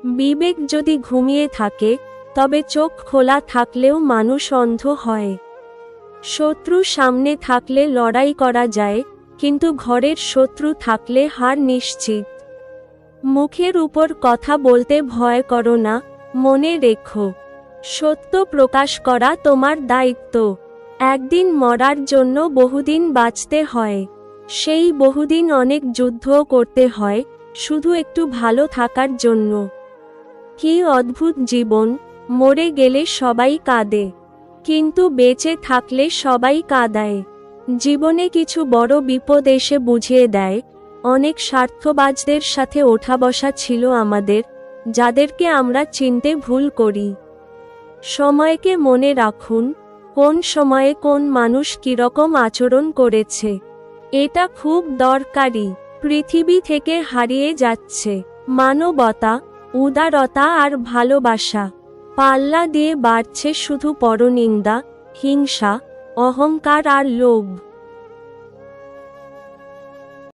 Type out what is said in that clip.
বিবেক যদি ঘুমিয়ে থাকে তবে চোখ খোলা থাকলেও মানুষ অন্ধ হয়। শত্রু সামনে থাকলে লড়াই করা যায়, কিন্তু ঘরের শত্রু থাকলে হার নিশ্চিত। মুখের উপর কথা বলতে ভয় করো না, মনে রেখো, সত্য প্রকাশ করা তোমার দায়িত্ব। একদিন মরার জন্য বহুদিন বাঁচতে হয়, সেই বহুদিন অনেক যুদ্ধও করতে হয়, শুধু একটু ভালো থাকার জন্য। কি অদ্ভুত জীবন, মরে গেলে সবাই কাঁদে, কিন্তু বেঁচে থাকলে সবাই কাঁদায়। জীবনে কিছু বড় বিপদ এসে বুঝিয়ে দেয়, অনেক স্বার্থবাজদের সাথে ওঠা বসা ছিল আমাদের, যাদেরকে আমরা চিনতে ভুল করি। সময়কে মনে রাখুন, কোন সময়ে কোন মানুষ কিরকম আচরণ করেছে। এটা খুব দরকারি। পৃথিবী থেকে হারিয়ে যাচ্ছে মানবতা, উদারতা আর ভালোবাসা। পাল্লা দিয়ে বাড়ছে শুধু পরনিন্দা, হিংসা, অহংকার আর লোভ।